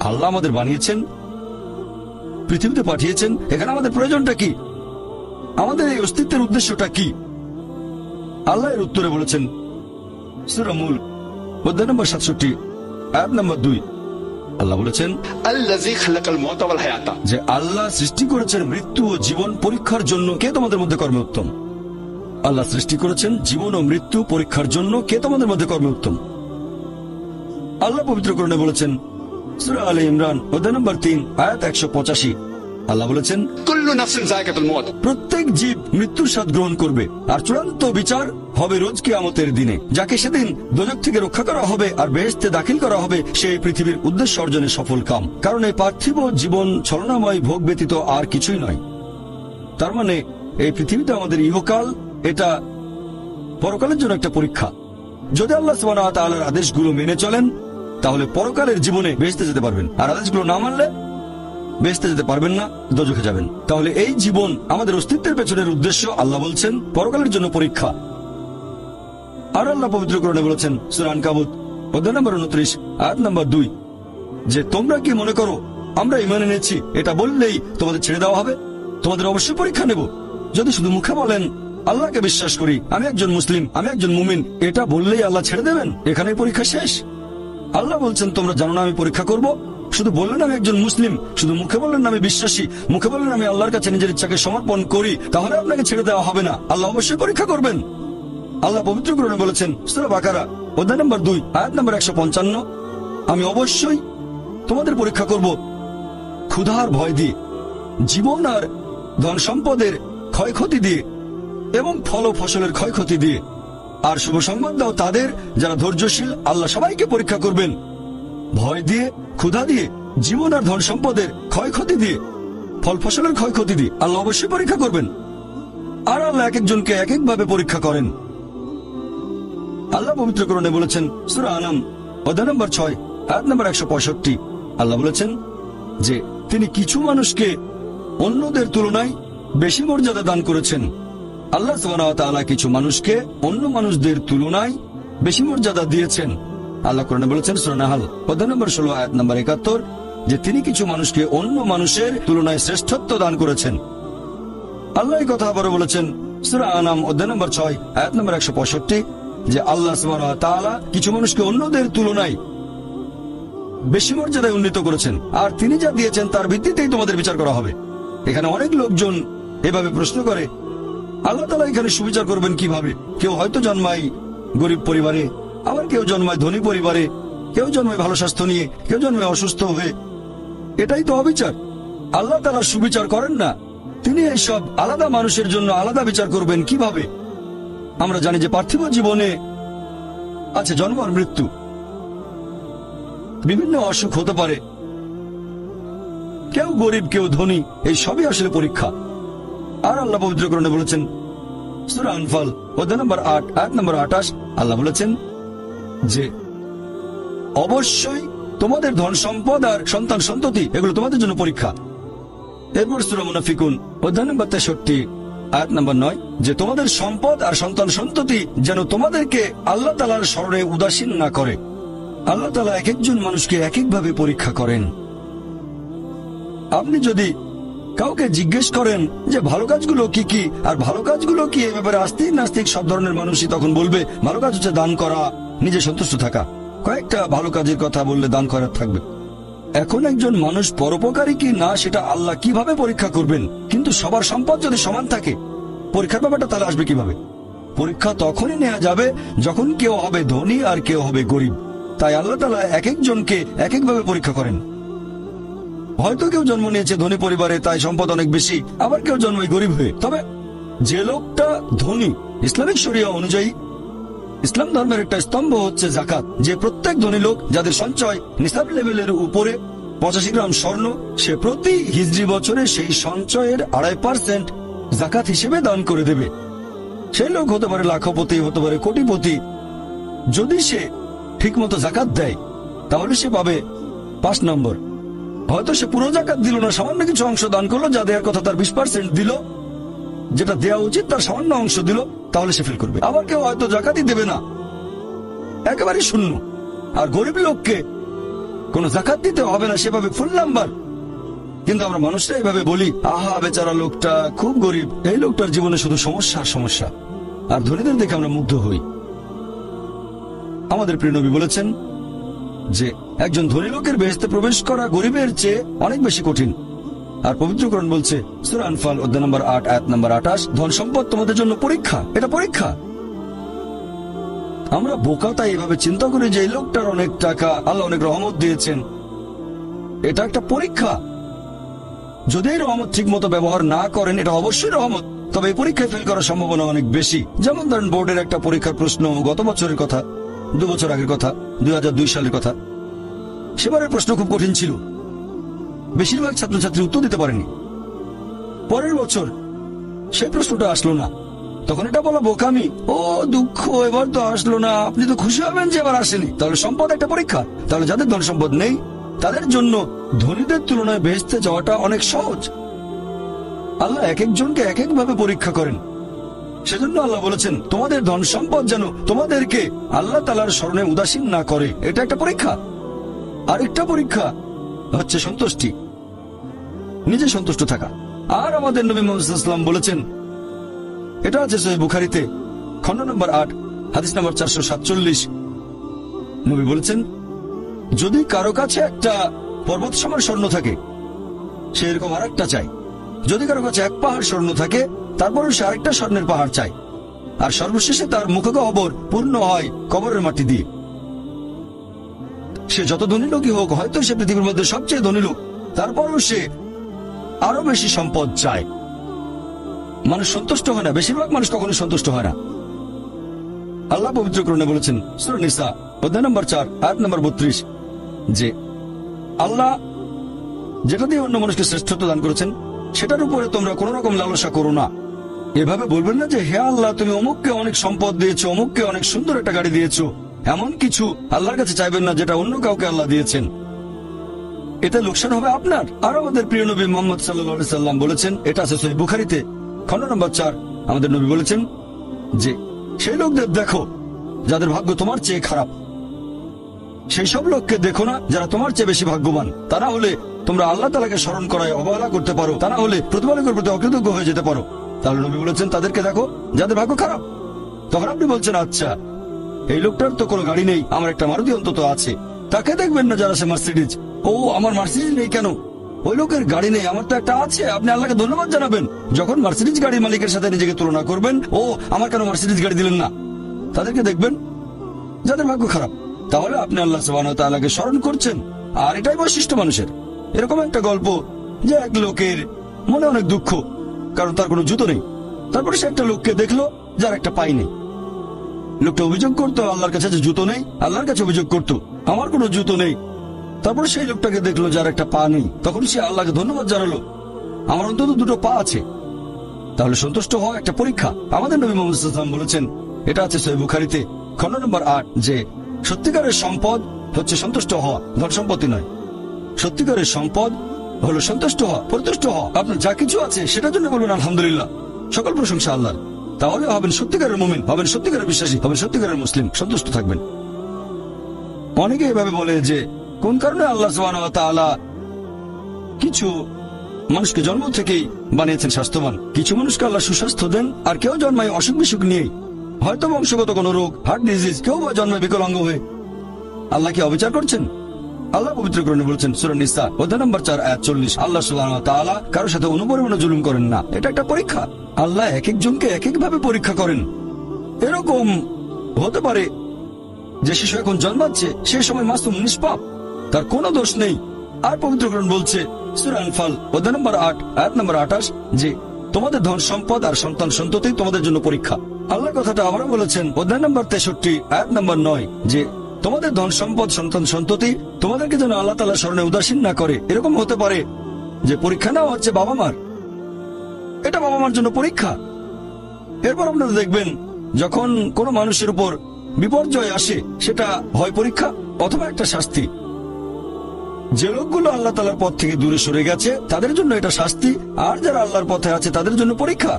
আল্লাহ আমাদের বানিয়েছেন, পৃথিবীতে পাঠিয়েছেন, এখানে আমাদের প্রয়োজনটা কি, আমাদের এই অস্তিত্বের উদ্দেশ্যটা কি? আল্লাহ এর উত্তরে বলেছেন সূরা মুলক অধ্যায় নম্বর 67 আয়াত নম্বর 2। আল্লাহ বলেছেন যে আল্লাহ সৃষ্টি করেছেন মৃত্যু ও জীবন পরীক্ষার জন্য। কে তোমাদের মধ্যে কর্মে উত্তম? আল্লাহ সৃষ্টি করেছেন জীবন ও মৃত্যু পরীক্ষার জন্য। কে তোমাদের মধ্যে কর্মে উত্তম? আল্লাহ পবিত্র কোরআনে বলেছেন সূরা আলে ইমরান অধ্যায় নম্বর 3 আয়াত 185। আল্লাহ বলেছেন প্রত্যেক জীব মৃত্যুর স্বাদ গ্রহণ করবে, আর চূড়ান্ত বিচার হবে রোজ কিয়ামতের দিনে। যাকে সেদিন দোজখ থেকে রক্ষা করা হবে আর বেহেশতে দাখিল করা হবে, সেই পৃথিবীর উদ্দেশ্য অর্জনে সফল কাম। কারণ এই পার্থিব জীবন ছলনাময় ভোগ ব্যতীত আর কিছুই নয়। তার মানে এই পৃথিবীতে আমাদের ইহকাল, এটা পরকালের জন্য একটা পরীক্ষা। যদি আল্লাহ সুবহানাহু ওয়া তাআলার আদেশগুলো মেনে চলেন তাহলে পরকালের জীবনে বেহেশতে যেতে পারবেন, আর আদেশগুলো না মানলে বেহেশতে যেতে পারবেন না, দোজখে যাবেন। তাহলে এই জীবন আমাদের অস্তিত্বের পেছনের উদ্দেশ্য। আল্লাহ বলছেন পরকালের জন্য পরীক্ষা। আর আল্লাহ পবিত্র কোরআনে বলেছেন সূরা আনকাবুত অধ্যায় নম্বর 29 আয়াত নম্বর 2 যে তোমরা কি মনে করো আমরা ঈমান এনেছি এটা বললেই তোমাদের ছেড়ে দেওয়া হবে? তোমাদের অবশ্যই পরীক্ষা নেব। যদি শুধু মুখে বলেন আল্লাহকে বিশ্বাস করি, আমি একজন মুসলিম, আমি একজন মুমিন, এটা বললেই আল্লাহ ছেড়ে দেবেন? এখানেই পরীক্ষা শেষ। আল্লাহ বলছেন তোমরা জানো না আমি পরীক্ষা করব? শুধু বললেন আমি একজন মুসলিম, শুধু মুখে বললেন আমি বিশ্বাসী, মুখে বললেন আমি আল্লাহর কাছে নিজের ইচ্ছাকে সমর্পণ করি, তাহলে আপনাকে ছেড়ে দেওয়া হবে না। আল্লাহ অবশ্যই পরীক্ষা করবেন। আল্লাহ পবিত্র কোরআনে বলেছেন সূরা বাকারা অধ্যায় নম্বর 2 আয়াত নম্বর 155 আমি অবশ্যই তোমাদের পরীক্ষা করব ক্ষুধার ভয় দিয়ে, জীবন আর ধন সম্পদের ক্ষয়ক্ষতি দিয়ে এবং ফল ফসলের ক্ষয়ক্ষতি দিয়ে। আর শুভ সংবাদ দাও তাদের যারা ধৈর্যশীল। আল্লাহ সবাইকে পরীক্ষা করবেন ভয় দিয়ে, ক্ষুধা দিয়ে, জীবন আর ধন সম্পদের ক্ষয়ক্ষতি দিয়ে, ফল ফসলের ক্ষয়ক্ষতি দিয়ে। আল্লাহ অবশ্যই পরীক্ষা করবেন। আর আল্লাহ এক একজনকে এক একভাবে পরীক্ষা করেন। আল্লাহ পবিত্র কোরআনে বলেছেন সূরা আনাম অধ্যায় নম্বর 6 আয়াত নম্বর 165। আল্লাহ বলেছেন যে তিনি কিছু মানুষকে অন্যদের তুলনায় বেশি মর্যাদা দান করেছেন। আল্লাহ সুবহানাহু ওয়া তাআলা কিছু মানুষকে অন্য মানুষদের তুলনায় বেশি মর্যাদা দিয়েছেন। আল্লাহ কোরআনে বলেছেন সূরা নাহল অধ্যায় নম্বর 16 আয়াত নম্বর 71 যে তিনি কিছু মানুষকে অন্য মানুষের তুলনায় শ্রেষ্ঠত্ব দান করেছেন। আল্লাহ এই কথা আবারও বলেছেন সূরা আনাম অধ্যায় নম্বর 6 আয়াত নম্বর 165 যে আল্লাহ সুবহানাহু ওয়া তাআলা কিছু মানুষকে অন্যদের তুলনায় বেশি মর্যাদায় উন্নীত করেছেন, আর তিনি যা দিয়েছেন তার ভিত্তিতেই তোমাদের বিচার করা হবে। এখানে অনেক লোকজন এভাবে প্রশ্ন করে আল্লাহ তাআলা এখানে সুবিচার করবেন কিভাবে? কেউ হয়তো জন্মায় গরিব পরিবারে, আবার কেউ জন্মায় ধনী পরিবারে, কেউ জন্মায় ভালো স্বাস্থ্য নিয়ে, কেউ জন্মায় অসুস্থ হয়ে। এটাই তো অবিচার। আল্লাহ তাআলা সুবিচার করেন না। তিনি এইসব আলাদা মানুষের জন্য আলাদা বিচার করবেন কিভাবে? আমরা জানি যে পার্থিব জীবনে আছে জন্ম আর মৃত্যু, বিভিন্ন অসুখ হতে পারে, কেউ গরিব কেউ ধনী, এই সবই আসলে পরীক্ষা। আর আল্লাহ পবিত্র কোরআনে বলেছেন সূরা আনফাল অধ্যায় নম্বর 8 আয়াত নম্বর 28 আল্লাহ বলেছেন যে অবশ্যই তোমাদের ধন সম্পদ আর সন্তান সন্ততি এগুলো তোমাদের জন্য পরীক্ষা। এরপর সূরা মুনাফিকুন অধ্যায় নম্বর 63 আয়াত নম্বর 9 যে তোমাদের সম্পদ আর সন্তান সন্ততি যেন তোমাদেরকে আল্লাহ তাআলার স্মরণে উদাসীন না করে। আল্লাহ তাআলা এক একজন মানুষকে এক একভাবে পরীক্ষা করেন। আপনি যদি কাউকে জিজ্ঞেস করেন যে ভালো কাজগুলো কি কি আর ভালো কাজগুলো কি, এই ব্যাপারে আস্তিক নাস্তিক সব ধরনের মানুষই তখন বলবে ভালো কাজ হচ্ছে দান করা, নিজে সন্তুষ্ট থাকা। কয়েকটা ভালো কাজের কথা বললে দান করার থাকবে। এখন একজন মানুষ পরোপকারী কি না সেটা আল্লাহ কিভাবে পরীক্ষা করবেন? কিন্তু সবার সম্পদ যদি সমান থাকে, পরীক্ষার ব্যাপারটা তাহলে আসবে কিভাবে? পরীক্ষা তখনই নেওয়া যাবে যখন কেউ হবে ধনী আর কেউ হবে গরিব। তাই আল্লাহ তাআলা এক একজনকে এক একভাবে পরীক্ষা করেন। হয়তো কেউ জন্ম নিয়েছে ধনী পরিবারে, তাই সম্পদ অনেক বেশি, আবার কেউ জন্মই গরিব হয়ে। তবে যে লোকটা ধনী, ইসলামিক শরিয়া অনুযায়ী ইসলাম ধর্মের একটা স্তম্ভ হচ্ছে যাকাত, যে প্রত্যেক ধনী লোক যাদের সঞ্চয় নিসাব লেভেলের উপরে 85 গ্রাম স্বর্ণ, সে প্রতি হিজরি বছরে সেই সঞ্চয়ের 2.5% যাকাত হিসেবে দান করে দেবে। সেই লোক হতে পারে লাখপতি, হতে পারে কোটিপতি। যদি সে ঠিকমতো যাকাত দেয় তাহলে সে পাবে 5 নম্বর। হয়তো সে পুরো যাকাত দিল না, সামান্য কিছু অংশ দান করলো, যা দেওয়ার কথা তার 20% দিল, যেটা দেওয়া উচিত তার সামান্য অংশ দিল, তাহলে সে ফেল করবে। আবার কেউ হয়তো যাকাতই দেবে না, একেবারে শূন্য। আর গরিব লোককে কোনো জাকাত দিতে হবে না, সেভাবে ফুল নাম্বার। কিন্তু আমরা মানুষরা এভাবে বলি, আহা বেচারা লোকটা খুব গরিব, এই লোকটার জীবনে শুধু সমস্যা আর সমস্যা, আর ধনীদের দেখে আমরা মুগ্ধ হই। আমাদের প্রিয় নবী বলেছেন যে একজন ধনী লোকের বেহেশতে প্রবেশ করা গরিবের চেয়ে অনেক বেশি কঠিন। আর পবিত্র কোরআন বলছে সূরা আনফাল অধ্যায় নম্বর 8 আয়াত নম্বর 28, ধন সম্পদ তোমাদের জন্য পরীক্ষা, এটা পরীক্ষা। আমরা বোকা তাই এভাবে চিন্তা করি যে এই লোকটার অনেক টাকা, আল্লাহ অনেক রহমত দিয়েছেন, এটা একটা পরীক্ষা। যদি এই রহমত ঠিক মতো ব্যবহার না করেন, এটা অবশ্যই রহমত, তবে এই পরীক্ষায় ফেল করার সম্ভাবনা অনেক বেশি। যেমন ধরেন বোর্ডের একটা পরীক্ষার প্রশ্ন, গত বছরের কথা, 2 বছর আগের কথা, 2002 সালের কথা। সেবারের প্রশ্ন খুব কঠিন ছিল, বেশিরভাগ ছাত্রছাত্রী উত্তর দিতে পারেনি। পরের বছর সেই প্রশ্নটা আসলো না, তখন এটা বলা বোকামি, ও দুঃখ, এবার তো আসলো না, আপনি তো খুশি হবেন যে এবার আসেনি। তাহলে সম্পদ একটা পরীক্ষা। তাহলে যাদের ধন সম্পদ নেই তাদের জন্য ধনীদের তুলনায় বেহেশতে যাওয়াটা অনেক সহজ। আল্লাহ এক একজনকে এক এক ভাবে পরীক্ষা করেন। সেজন্য আল্লাহ বলেছেন তোমাদের ধন সম্পদ যেন তোমাদেরকে আল্লাহ তাআলার স্মরণে উদাসীন না করে, এটা একটা পরীক্ষা। আরেকটা পরীক্ষা হচ্ছে সন্তুষ্টি, নিজে সন্তুষ্ট থাকা। আর আমাদের নবী মুহাম্মদ সাল্লাল্লাহু আলাইহি ওয়াসাল্লাম বলেছেন, এটা আছে সহিহ বুখারীতে খণ্ড নম্বর 8 হাদিস নম্বর 447, নবী বলেছেন যদি কারো কাছে একটা পর্বত সমান স্বর্ণ থাকে, সে এরকম আরেকটা চায়। যদি কারো কাছে এক পাহাড় স্বর্ণ থাকে, তারপরে সে আরেকটা স্বর্ণের পাহাড় চায়। আর সর্বশেষে তার মুখগহ্বর পূর্ণ হয় কবরের মাটি দিয়ে। সে যত ধনী লোকই হোক, হয়তো সে পৃথিবীর মধ্যে সবচেয়ে ধনী লোক, তারপরও সে আরো বেশি সম্পদ চায়। মানুষ সন্তুষ্ট হয় না, বেশিরভাগ মানুষ কখনো সন্তুষ্ট হয় না। আল্লাহ পবিত্র কোরআনে বলেছেন সূরা নিসা অধ্যায় নম্বর 4 আয়াত নম্বর 32 যে আল্লাহ যেটা দিয়ে অন্য মানুষকে শ্রেষ্ঠত্ব দান করেছেন সেটার উপরে তোমরা কোন রকম লালসা করো না। এভাবে বলবেন না যে হে আল্লাহ তুমি অমুককে অনেক সম্পদ দিয়েছো, অমুককে অনেক সুন্দর একটা গাড়ি দিয়েছো, এমন কিছু আল্লাহর কাছে চাইবেন না যেটা অন্য কাউকে আল্লাহ দিয়েছেন, এটা লোকসান হবে আপনার। আর আমাদের প্রিয় নবী মুহাম্মদ সাল্লাল্লাহু আলাইহি সাল্লাম বলেছেন, এটা আছে সহিহ বুখারীতে খণ্ড নম্বর 4, আমাদের নবী বলেছেন যে সেই লোকদের দেখো যাদের ভাগ্য তোমার চেয়ে খারাপ, সেই সব লোককে দেখো না যারা তোমার চেয়ে বেশি ভাগ্যবান। তা না হলে তোমরা আল্লাহ তাআলাকে স্মরণ করায় অবহেলা করতে পারো, তা না হলে প্রতিপালকের প্রতি অকৃতজ্ঞ হয়ে যেতে পারো। তাহলে নবী বলেছেন তাদেরকে দেখো যাদের ভাগ্য খারাপ। তখন আপনি বলছেন আচ্ছা এই লোকটার তো কোনো গাড়ি নেই, আমার একটা মারুতি অন্তত আছে। তাকে দেখবেন না যারা সে মার্সিডিজ, ও আমার মার্সিডিজ নেই কেন, ওই লোকের গাড়ি নেই, আমার তো একটা আছে। আপনি আল্লাহকে ধন্যবাদ জানাবেন যখন মার্সিডিজ গাড়ির মালিকের সাথে নিজেকে তুলনা করবেন, ও আমার কেন মার্সিডিজ গাড়ি দিলেন না। তাদেরকে দেখবেন যাদের ভাগ্য খারাপ। তাহলে আপনি আল্লাহ সুবহানাহু ওয়া তাআলাকে স্মরণ করছেন। আর এটাই বৈশিষ্ট্য মানুষের। এরকম একটা গল্প যে এক লোকের মনে অনেক দুঃখ, কারণ তার কোনো জুতো নেই। তারপরে সে একটা লোককে দেখলো যার একটা পাই নেই। লোকটা অভিযোগ করতো আল্লাহর কাছে যে জুতো নেই, আল্লাহর কাছে অভিযোগ করতো আমার কোনো জুতো নেই। তারপরে সেই লোকটাকে দেখলো যার একটা পা নেই, তখন সে আল্লাহকে ধন্যবাদ জানালো আমার অন্তত 2টো পা আছে। তাহলে সন্তুষ্ট হওয়া একটা পরীক্ষা। আমাদের নবী মুহাম্মদ সাল্লাল্লাহু আলাইহি ওয়াসাল্লাম বলেছেন, এটা আছে সহিহ বুখারীতে খণ্ড নম্বর 8 যে সত্যিকারের সম্পদ হচ্ছে সন্তুষ্ট হওয়া, ধন সম্পত্তি নয়। সত্যিকারের সম্পদ হলো সন্তুষ্ট হওয়া, পরিতুষ্ট হওয়া। আপনার যা কিছু আছে সেটার জন্য বলবেন আলহামদুলিল্লাহ, সকল প্রশংসা আল্লাহর। তাহলে হবেন সত্যিকারের মুমিন, হবেন সত্যিকারের বিশ্বাসী, হবেন সত্যিকারের মুসলিম, সন্তুষ্ট থাকবেন। অনেকে এভাবে বলে যে কোন কারণে আল্লাহ সুবহানাহু ওয়া তাআলা কিছু মানুষকে জন্ম থেকেই বানিয়েছেন স্বাস্থ্যবান, কিছু মানুষকে আল্লাহ সুস্বাস্থ্য দেন, আর কেউ জন্মায় অসুখ বিসুখ নিয়ে, হয়তো বংশগত কোনো রোগ, হার্ট ডিজিজ, কেউ বা জন্মায় বিকলাঙ্গ হয়ে। আল্লাহ কি অবিচার করছেন? আল্লাহ পবিত্র কোরআনে বলেছেন সূরা নিসা অধ্যায় নম্বর 4 আয়াত 40, আল্লাহ সুবহানাহু ওয়া তাআলা কারোর সাথে অনুপরিমাণে জুলুম করেন না। এটা একটা পরীক্ষা। আল্লাহ এক একজনকে এক এক ভাবে পরীক্ষা করেন। এরকম হতে পারে যে শিশু এখন জন্মাচ্ছে সেই সময় মাসুম, নিষ্পাপ, তার কোনো দোষ নেই। আর পবিত্র কোরআন বলছে সূরা আনফাল অধ্যায় নম্বর 8 আয়াত নম্বর 28 যে তোমাদের ধন সম্পদ আর সন্তান সন্ততি তোমাদের জন্য পরীক্ষা। আল্লাহর কথাটা আবারও বলেছেন অধ্যায় নম্বর 63 আয়াত নম্বর 9 যে তোমাদের ধন সম্পদ সন্তান সন্ততি তোমাদেরকে যেন আল্লাহ তাআলার স্মরণে উদাসীন না করে। এরকম হতে পারে যে পরীক্ষা নেওয়া হচ্ছে বাবা মার, এটা বাবা মার জন্য পরীক্ষা। এরপর আপনারা দেখবেন যখন কোনো মানুষের উপর বিপর্যয় আসে, সেটা হয় পরীক্ষা অথবা একটা শাস্তি। যে লোকগুলো আল্লাহ তাআলার পথ থেকে দূরে সরে গেছে তাদের জন্য এটা শাস্তি, আর যারা আল্লাহর পথে আছে তাদের জন্য পরীক্ষা।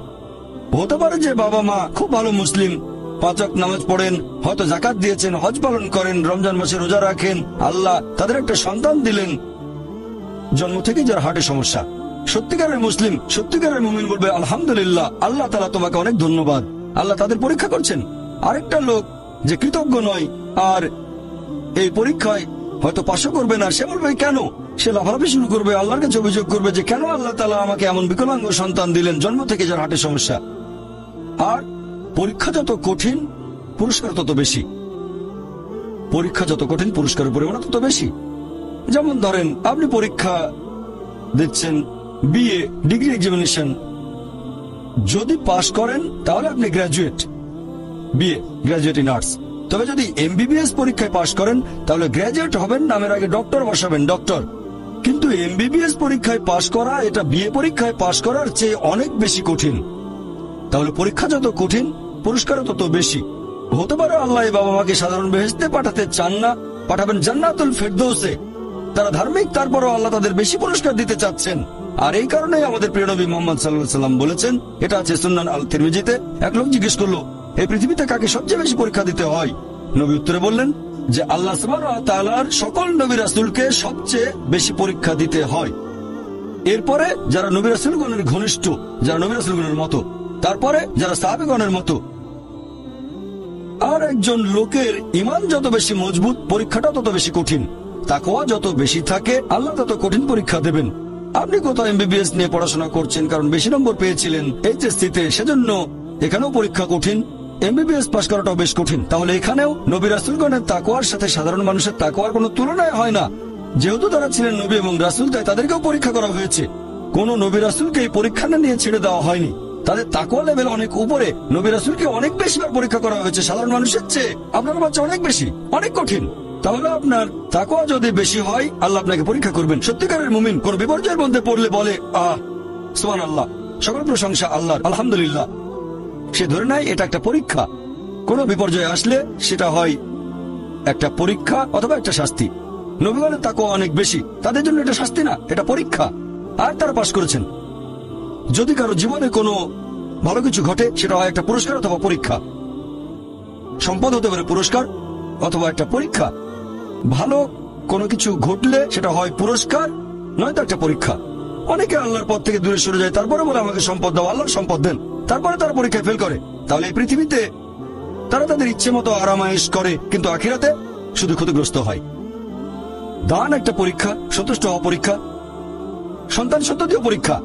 হতে পারে যে বাবা মা খুব ভালো মুসলিম, 5 ওয়াক্ত নামাজ পড়েন, হয়তো যাকাত দিয়েছেন, হজ পালন করেন, রমজান মাসে রোজা রাখেন, আল্লাহ তাদের একটা সন্তান দিলেন জন্ম থেকে যার হার্টের সমস্যা। সত্যিকারের মুসলিম, সত্যিকারের মুমিন বলবে আলহামদুলিল্লাহ, আল্লাহ তাআলা তোমাকে অনেক ধন্যবাদ, আল্লাহ তাদের পরীক্ষা করছেন। আরেকটা লোক যে কৃতজ্ঞ নয় আর এই পরীক্ষায় হয়তো পাশও করবে না, সে বলবে কেন, সে লাফালাফি শুরু করবে, আল্লাহর কাছে অভিযোগ করবে যে কেন আল্লাহ তাআলা আমাকে এমন বিকলাঙ্গ সন্তান দিলেন জন্ম থেকে যার হার্টের সমস্যা। আর পরীক্ষা যত কঠিন পুরস্কার তত বেশি, পরীক্ষা যত কঠিন পুরস্কারের পরিমাণ তত বেশি। যেমন ধরেন আপনি পরীক্ষা দিচ্ছেন বিএ ডিগ্রি এক্সামিনেশন, যদি পাশ করেন তাহলে আপনি graduate, BA graduate in arts. তবে যদি এমবিবিএস পরীক্ষায় পাশ করেন তাহলে গ্রাজুয়েট হবেন, নামের আগে ডক্টর বসাবেন, ডক্টর। কিন্তু এমবিবিএস পরীক্ষায় পাশ করা এটা বিএ পরীক্ষায় পাশ করার চেয়ে অনেক বেশি কঠিন। তাহলে পরীক্ষা যত কঠিন পুরস্কারও তত বেশি। হতে পারে আল্লাহ বাবা মাকে সাধারণ বেহেশতে পাঠাতে চান না, পাঠাবেন জান্নাতুল ফেরদৌসে। তারা ধার্মিক, তারপরও আল্লাহ তাদের বেশি পুরস্কার দিতে চাচ্ছেন। আর এই কারণেই আমাদের প্রিয় নবী মুহাম্মদ সাল্লাল্লাহু আলাইহি ওয়াসাল্লাম বলেছেন, এটা আছে সুনান আল তিরমিজিতে, এক লোক জিজ্ঞেস করলো এই পৃথিবীতে কাকে সবচেয়ে বেশি পরীক্ষা দিতে হয়? নবী উত্তরে বললেন যে আল্লাহ সুবহানাহু ওয়া তাআলার সকল নবী রাসূলকে সবচেয়ে বেশি পরীক্ষা দিতে হয়। এরপরে যারা নবী রাসূলগণের ঘনিষ্ঠ, যারা নবী রাসূলগণের মতো, তারপরে যারা সাহাবীগণের মতো। আর একজন লোকের ঈমান যত বেশি মজবুত পরীক্ষাটা তত বেশি কঠিন। তাকওয়া যত বেশি থাকে আল্লাহ তত কঠিন পরীক্ষা দেবেন। আপনি কোথাও এমবিবিএস নিয়ে পড়াশোনা করছেন কারণ বেশি নম্বর পেয়েছিলেন এইচএসসিতে, সেজন্য এখানেও পরীক্ষা কঠিন। এমবিবিএস পাশ করাটাও বেশ কঠিন। তাহলে এখানেও নবী রাসূলগণের তাকওয়ার সাথে সাধারণ মানুষের তাকওয়ার কোনো তুলনায় হয় না। যেহেতু তারা ছিলেন নবী এবং রাসূল, তাই তাদেরকেও পরীক্ষা করা হয়েছে। কোন নবী রাসূলকে এই পরীক্ষা নিয়ে ছেড়ে দেওয়া হয়নি। তাদের তাকওয়া লেভেল অনেক উপরে। নবী রাসূলকে অনেক বেশিবার পরীক্ষা করা হয়েছে সাধারণ মানুষের চেয়ে। আপনার বাচ্চা অনেক বেশি, অনেক কঠিন। তাহলে আপনার তাকওয়া যদি বেশি হয় আল্লাহ আপনাকে পরীক্ষা করবেন। সত্যিকারের মুমিন কোন বিপর্যয়ের মধ্যে পড়লে বলে সুবহানাল্লাহ, সকল প্রশংসা আল্লাহর, আলহামদুলিল্লাহ। সে ধরে নেয় এটা একটা পরীক্ষা। কোন বিপর্যয় আসলে সেটা হয় একটা পরীক্ষা অথবা একটা শাস্তি। নবীগণের তাকওয়া অনেক বেশি, তাদের জন্য এটা শাস্তি না, এটা পরীক্ষা। আর তারা পাশ করেছেন। যদি কারো জীবনে কোনো ভালো কিছু ঘটে সেটা হয় একটা পুরস্কার অথবা পরীক্ষা। সম্পদ হতে পারে পুরস্কার অথবা একটা পরীক্ষা। ভালো কোনো কিছু ঘটলে সেটা হয় পুরস্কার নয়তো একটা পরীক্ষা। অনেকে আল্লাহর পথ থেকে দূরে সরে যায়, তারপরে বলে আমাকে সম্পদ দাও, আল্লাহর সম্পদ দেন, তারপরে তারা পরীক্ষায় ফেল করে। তাহলে এই পৃথিবীতে তারা তাদের ইচ্ছে মতো আরামায়েশ করে, কিন্তু আখিরাতে শুধু ক্ষতিগ্রস্ত হয়। দান একটা পরীক্ষা, সন্তুষ্ট হওয়া পরীক্ষা, সন্তান সন্ততিও পরীক্ষা।